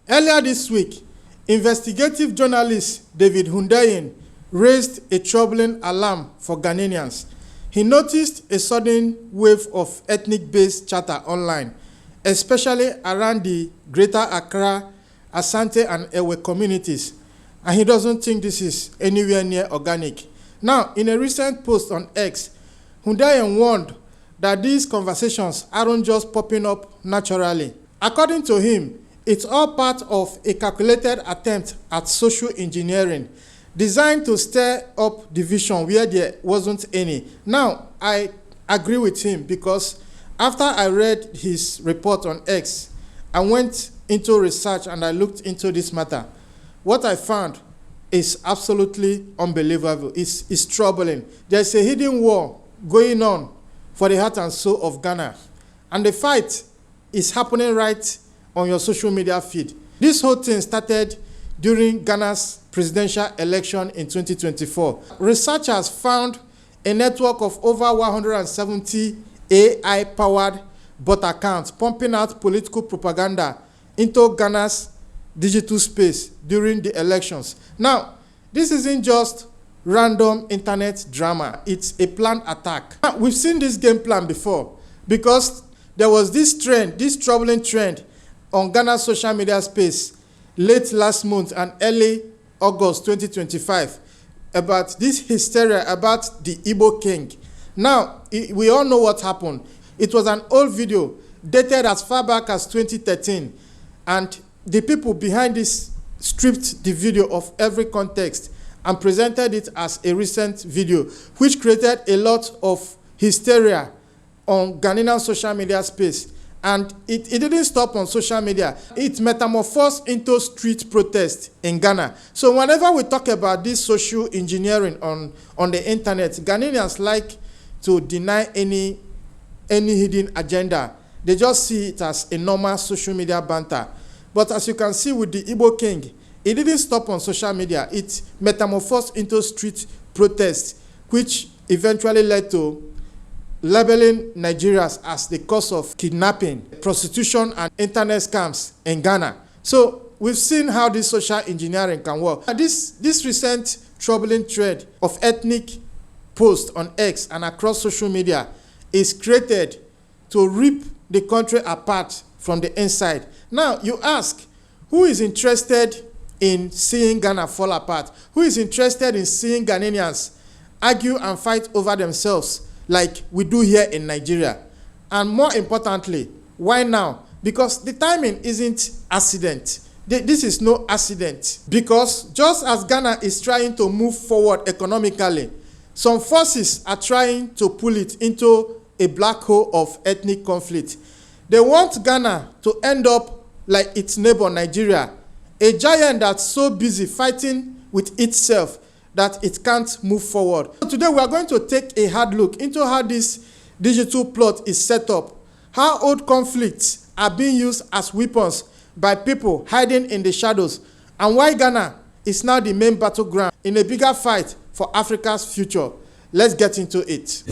Earlier this week, investigative journalist David Hundeyin raised a troubling alarm for Ghanaians. He noticed a sudden wave of ethnic-based chatter online, especially around the Greater Accra, Asante, and Ewe communities, and he doesn't think this is anywhere near organic. Now, in a recent post on X, Hundeyin warned that these conversations aren't just popping up naturally. According to him, it's all part of a calculated attempt at social engineering designed to stir up division where there wasn't any. Now, I agree with him because after I read his report on X, I went into research and I looked into this matter. What I found is absolutely unbelievable. It's troubling. There's a hidden war going on for the heart and soul of Ghana, and the fight is happening right on your social media feed. This whole thing started during Ghana's presidential election in 2024. Researchers found a network of over 170 AI-powered bot accounts pumping out political propaganda into Ghana's digital space during the elections. Now, this isn't just random internet drama. It's a planned attack. Now, we've seen this game plan before because there was this trend, this troubling trend on Ghana's social media space late last month and early August 2025 about this hysteria about the Igbo king. Now, we all know what happened. It was an old video dated as far back as 2013, and the people behind this stripped the video of every context and presented it as a recent video, which created a lot of hysteria on Ghanaian social media space. And it didn't stop on social media. It metamorphosed into street protest in Ghana. So whenever we talk about this social engineering on the internet, Ghanaians like to deny any hidden agenda. They just see it as a normal social media banter. But as you can see with the Igbo king, it didn't stop on social media. It metamorphosed into street protest, which eventually led to labeling Nigerians as the cause of kidnapping, prostitution, and internet scams in Ghana. So we've seen how this social engineering can work. This recent troubling trend of ethnic posts on X and across social media is created to rip the country apart from the inside. Now, you ask, who is interested in seeing Ghana fall apart? Who is interested in seeing Ghanaians argue and fight over themselves like we do here in Nigeria? And more importantly, why now? Because the timing isn't accident. This is no accident. Because just as Ghana is trying to move forward economically, some forces are trying to pull it into a black hole of ethnic conflict. They want Ghana to end up like its neighbor Nigeria, a giant that's so busy fighting with itself that it can't move forward. Today we are going to take a hard look into how this digital plot is set up, how old conflicts are being used as weapons by people hiding in the shadows, and why Ghana is now the main battleground in a bigger fight for Africa's future. Let's get into it.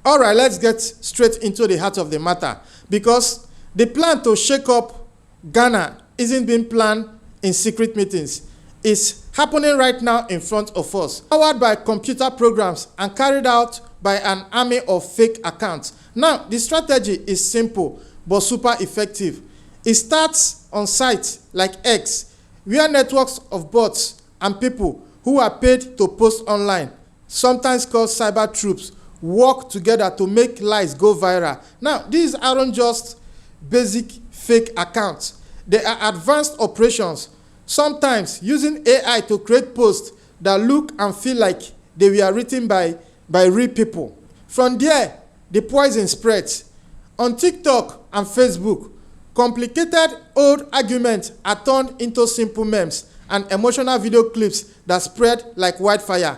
All right, let's get straight into the heart of the matter, because the plan to shake up Ghana isn't being planned in secret meetings. It's happening right now in front of us, powered by computer programs and carried out by an army of fake accounts. Now, the strategy is simple but super effective. It starts on sites like X, where networks of bots and people who are paid to post online, sometimes called cyber troops, work together to make lies go viral. Now, these aren't just basic fake accounts. They are advanced operations, sometimes using AI to create posts that look and feel like they were written by real people. From there, the poison spreads. On TikTok and Facebook, complicated old arguments are turned into simple memes and emotional video clips that spread like wildfire.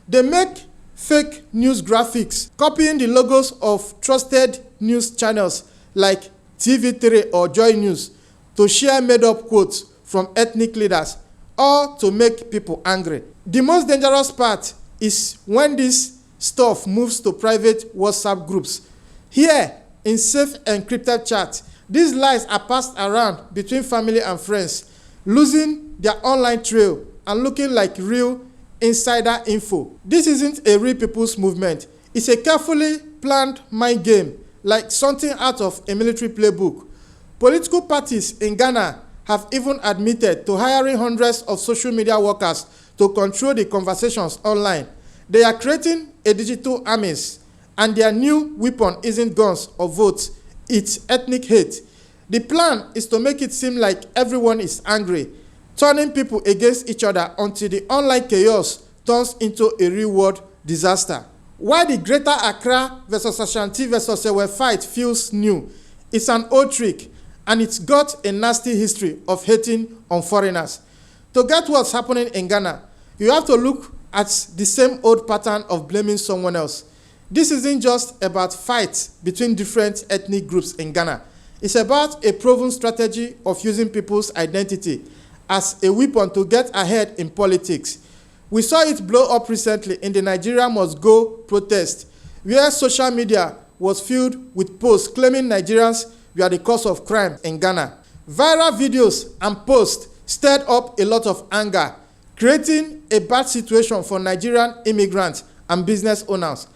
They make fake news graphics, copying the logos of trusted news channels like TV3 or Joy News to share made-up quotes from ethnic leaders, or to make people angry. The most dangerous part is when this stuff moves to private WhatsApp groups. Here, in safe encrypted chat. These lies are passed around between family and friends, losing their online trail and looking like real insider info. This isn't a real people's movement. It's a carefully planned mind game, like something out of a military playbook. Political parties in Ghana have even admitted to hiring hundreds of social media workers to control the conversations online. They are creating a digital armies, and their new weapon isn't guns or votes, it's ethnic hate. The plan is to make it seem like everyone is angry, turning people against each other until the online chaos turns into a real-world disaster. While the Greater Accra versus Ashanti versus Ewe fight feels new, it's an old trick, and it's got a nasty history of hating on foreigners. To get what's happening in Ghana, you have to look at the same old pattern of blaming someone else. This isn't just about fights between different ethnic groups in Ghana. It's about a proven strategy of using people's identity as a weapon to get ahead in politics. We saw it blow up recently in the Nigeria Must Go protest, where social media was filled with posts claiming Nigerians were the cause of crime in Ghana. Viral videos and posts stirred up a lot of anger, creating a bad situation for Nigerian immigrants and business owners.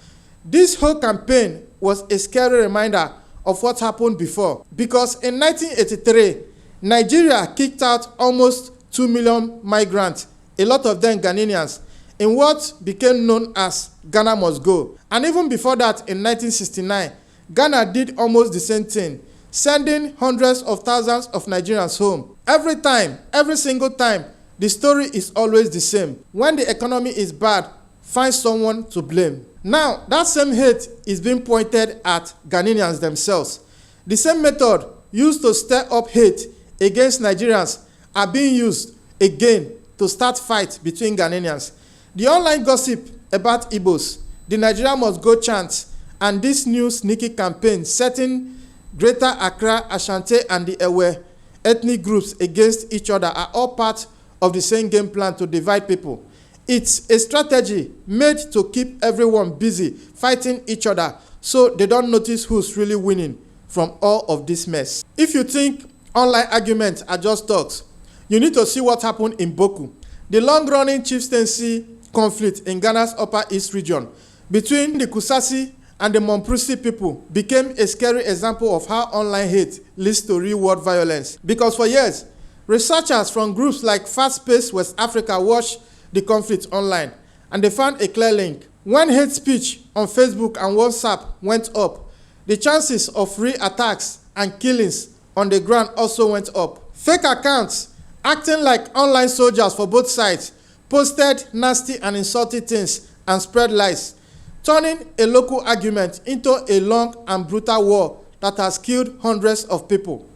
This whole campaign was a scary reminder of what happened before, because in 1983, Nigeria kicked out almost 2 million migrants, a lot of them Ghanaians, in what became known as Ghana Must Go. And even before that, in 1969, Ghana did almost the same thing, sending hundreds of thousands of Nigerians home. Every single time, the story is always the same. When the economy is bad, find someone to blame. Now, that same hate is being pointed at Ghanaians themselves. The same method used to stir up hate against Nigerians are being used again to start fights between Ghanaians. The online gossip about Igbos, the Nigeria Must Go chant, and this new sneaky campaign setting Greater Accra, Ashanti, and the Ewe ethnic groups against each other are all part of the same game plan to divide people. It's a strategy made to keep everyone busy fighting each other so they don't notice who's really winning from all of this mess. If you think online arguments are just talks, you need to see what happened in Bawku. The long-running chieftaincy conflict in Ghana's Upper East region between the Kusasi and the Momprisi people became a scary example of how online hate leads to real-world violence. Because for years, researchers from groups like Fast Pace West Africa watched the conflict online, and they found a clear link. When hate speech on Facebook and WhatsApp went up, the chances of real attacks and killings on the ground also went up. Fake accounts, acting like online soldiers for both sides, posted nasty and insulting things and spread lies, turning a local argument into a long and brutal war that has killed hundreds of people.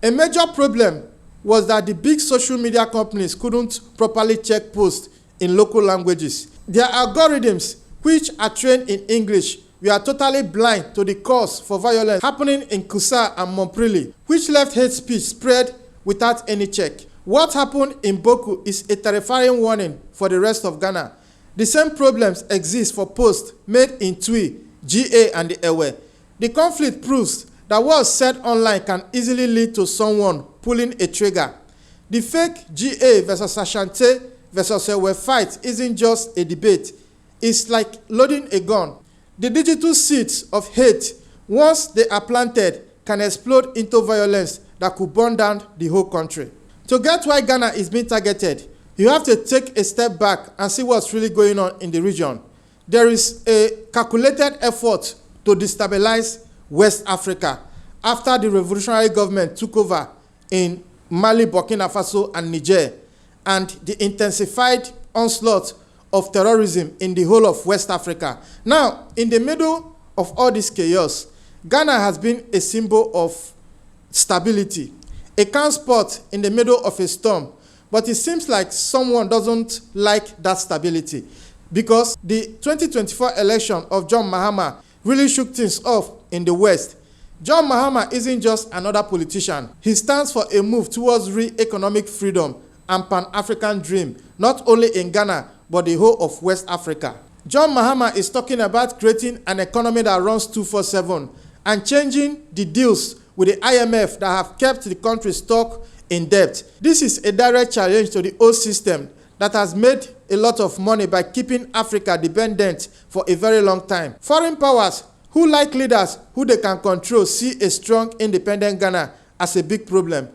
A major problem was that the big social media companies couldn't properly check posts in local languages. Their algorithms, which are trained in English, were totally blind to the cause for violence happening in Kusa and Momprili, which left hate speech spread without any check. What happened in Bawku is a terrifying warning for the rest of Ghana. The same problems exist for posts made in Twi, GA, and the Ewe. The conflict proves that what's said online can easily lead to someone pulling a trigger. The fake GA versus Ashanti versus Ewe fight isn't just a debate. It's like loading a gun. The digital seeds of hate, once they are planted, can explode into violence that could burn down the whole country. To get why Ghana is being targeted, you have to take a step back and see what's really going on in the region. There is a calculated effort to destabilize West Africa after the revolutionary government took over in Mali, Burkina Faso, and Niger, and the intensified onslaught of terrorism in the whole of West Africa. Now, in the middle of all this chaos, Ghana has been a symbol of stability, a calm spot in the middle of a storm. But it seems like someone doesn't like that stability, because the 2024 election of John Mahama really shook things off in the West. John Mahama isn't just another politician. He stands for a move towards real economic freedom and Pan-African dream, not only in Ghana, but the whole of West Africa. John Mahama is talking about creating an economy that runs 24/7 and changing the deals with the IMF that have kept the country stuck in debt. This is a direct challenge to the old system that has made a lot of money by keeping Africa dependent for a very long time. Foreign powers who like leaders who they can control see a strong, independent Ghana as a big problem.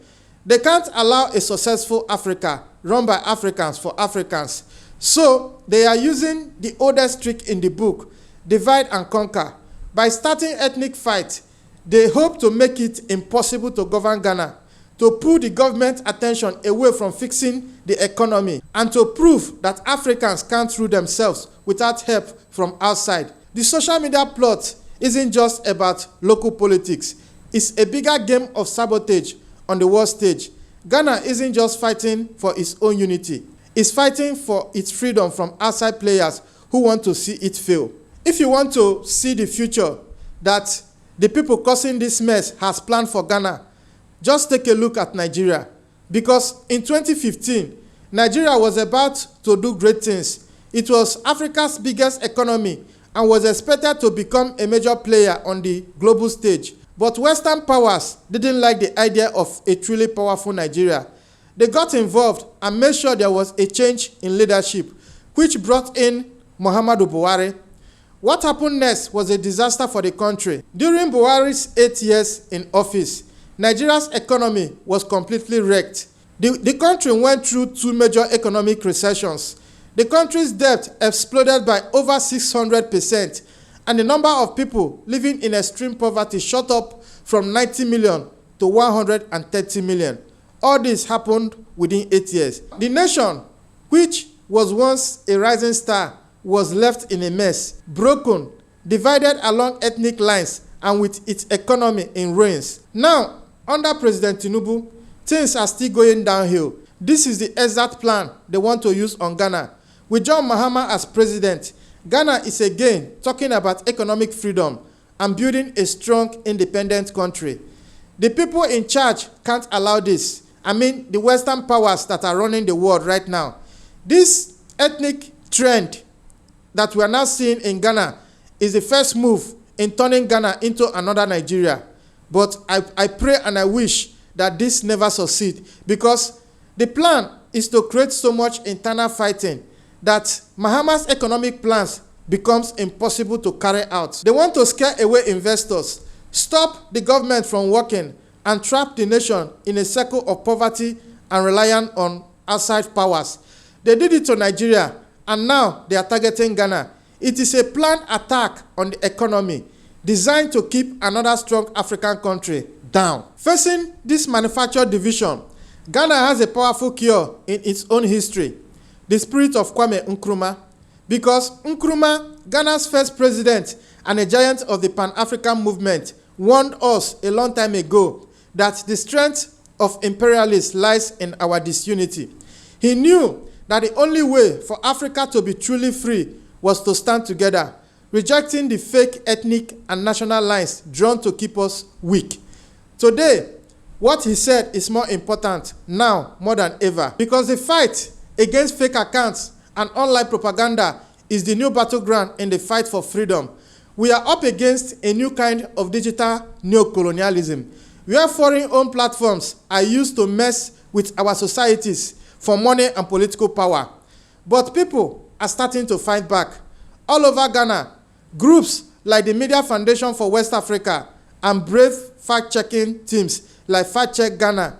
They can't allow a successful Africa run by Africans for Africans. So they are using the oldest trick in the book, divide and conquer. By starting ethnic fight, they hope to make it impossible to govern Ghana, to pull the government attention away from fixing the economy, and to prove that Africans can't rule themselves without help from outside. The social media plot isn't just about local politics. It's a bigger game of sabotage on the world stage. Ghana isn't just fighting for its own unity. It's fighting for its freedom from outside players who want to see it fail. If you want to see the future that the people causing this mess has planned for Ghana, just take a look at Nigeria. Because in 2015, Nigeria was about to do great things. It was Africa's biggest economy and was expected to become a major player on the global stage. But Western powers didn't like the idea of a truly powerful Nigeria. They got involved and made sure there was a change in leadership, which brought in Muhammadu Buhari. What happened next was a disaster for the country. During Buhari's 8 years in office, Nigeria's economy was completely wrecked. The country went through 2 major economic recessions. The country's debt exploded by over 600%, and the number of people living in extreme poverty shot up from 90 million to 130 million. All this happened within 8 years. The nation, which was once a rising star, was left in a mess, broken, divided along ethnic lines, and with its economy in ruins. Now, under President Tinubu, things are still going downhill. This is the exact plan they want to use on Ghana. With John Mahama as president, Ghana is again talking about economic freedom and building a strong, independent country. The people in charge can't allow this. I mean, the Western powers that are running the world right now. This ethnic trend that we are now seeing in Ghana is the first move in turning Ghana into another Nigeria. But I pray and I wish that this never succeed, because the plan is to create so much internal fighting that Mahama's economic plans becomes impossible to carry out. They want to scare away investors, stop the government from working, and trap the nation in a circle of poverty and reliance on outside powers. They did it to Nigeria, and now they are targeting Ghana. It is a planned attack on the economy designed to keep another strong African country down. Facing this manufactured division, Ghana has a powerful cure in its own history: the spirit of Kwame Nkrumah. Because Nkrumah, Ghana's first president and a giant of the Pan-African movement, warned us a long time ago that the strength of imperialists lies in our disunity. He knew that the only way for Africa to be truly free was to stand together, rejecting the fake ethnic and national lines drawn to keep us weak. Today, what he said is more important now more than ever, because the fight against fake accounts and online propaganda is the new battleground in the fight for freedom. We are up against a new kind of digital neocolonialism, where foreign-owned platforms are used to mess with our societies for money and political power. But people are starting to fight back. All over Ghana, groups like the Media Foundation for West Africa and brave fact-checking teams like Fact Check Ghana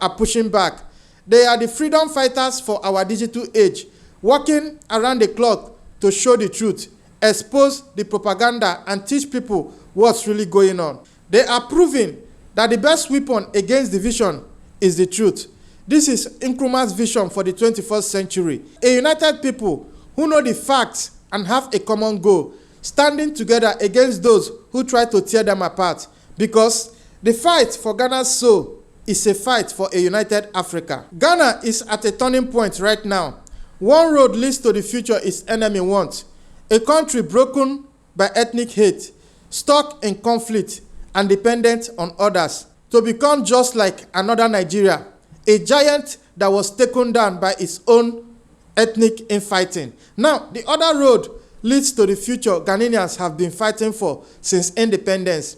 are pushing back. They are the freedom fighters for our digital age, working around the clock to show the truth, expose the propaganda, and teach people what's really going on. They are proving that the best weapon against division is the truth. This is Nkrumah's vision for the 21st century. A united people who know the facts and have a common goal, standing together against those who try to tear them apart. Because the fight for Ghana's soul is a fight for a united Africa. Ghana is at a turning point right now. One road leads to the future its enemy wants: a country broken by ethnic hate, stuck in conflict, and dependent on others, to become just like another Nigeria, a giant that was taken down by its own ethnic infighting. Now, the other road leads to the future Ghanaians have been fighting for since independence: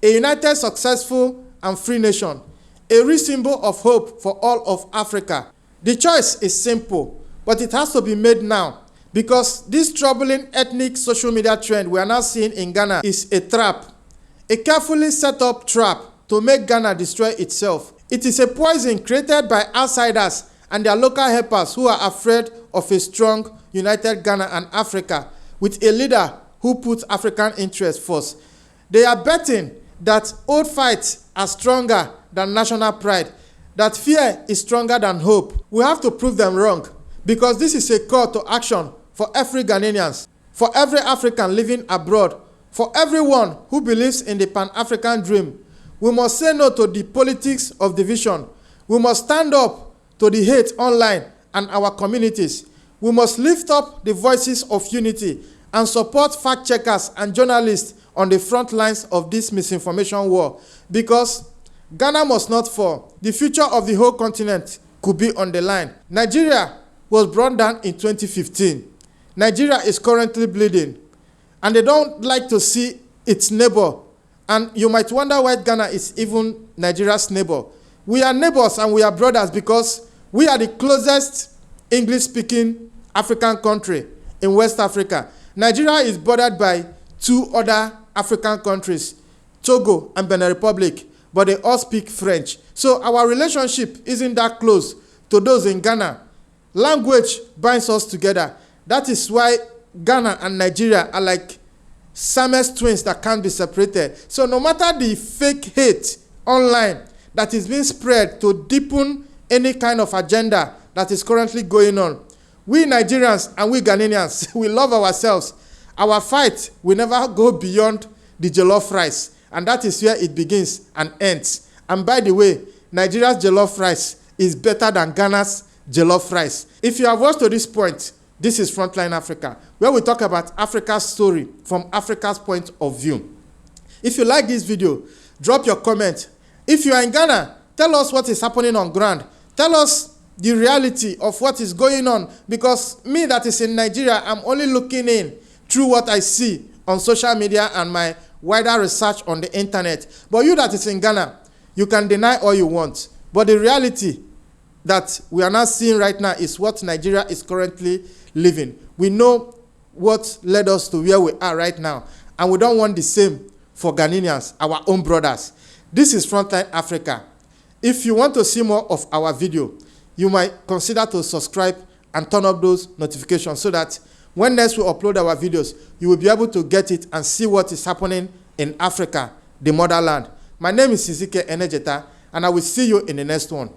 a united, successful, and free nation, a real symbol of hope for all of Africa. The choice is simple, but it has to be made now, because this troubling ethnic social media trend we are now seeing in Ghana is a trap, a carefully set up trap to make Ghana destroy itself. It is a poison created by outsiders and their local helpers who are afraid of a strong, united Ghana and Africa, with a leader who puts African interests first. They are betting that old fights are stronger than national pride, that fear is stronger than hope. We have to prove them wrong, because this is a call to action for every Ghanaian, for every African living abroad, for everyone who believes in the Pan-African dream. We must say no to the politics of division. We must stand up to the hate online and our communities. We must lift up the voices of unity and support fact checkers and journalists on the front lines of this misinformation war, because Ghana must not fall. The future of the whole continent could be on the line. Nigeria was brought down in 2015. Nigeria is currently bleeding, and they don't like to see its neighbor. And you might wonder why Ghana is even Nigeria's neighbor. We are neighbors and we are brothers because we are the closest English-speaking African country in West Africa. Nigeria is bordered by two other African countries, Togo and Benin Republic, but they all speak French. So our relationship isn't that close to those in Ghana. Language binds us together. That is why Ghana and Nigeria are like Siamese twins that can't be separated. So no matter the fake hate online that is being spread to deepen any kind of agenda that is currently going on, we Nigerians and we Ghanaians, we love ourselves. Our fight will never go beyond the jollof rice, and that is where it begins and ends. And by the way, Nigeria's jollof rice is better than Ghana's jollof rice. If you have watched to this point, this is Frontline Africa, where we talk about Africa's story from Africa's point of view. If you like this video, drop your comment. If you are in Ghana, tell us what is happening on ground. Tell us the reality of what is going on, because me that is in Nigeria, I'm only looking in through what I see on social media and my wider research on the internet. But you that is in Ghana, you can deny all you want. But the reality that we are now seeing right now is what Nigeria is currently living. We know what led us to where we are right now, and we don't want the same for Ghanaians, our own brothers. This is Frontline Africa. If you want to see more of our video, you might consider to subscribe and turn up those notifications so that when next we upload our videos, you will be able to get it and see what is happening in Africa, the motherland. My name is Sizike Enejeta, and I will see you in the next one.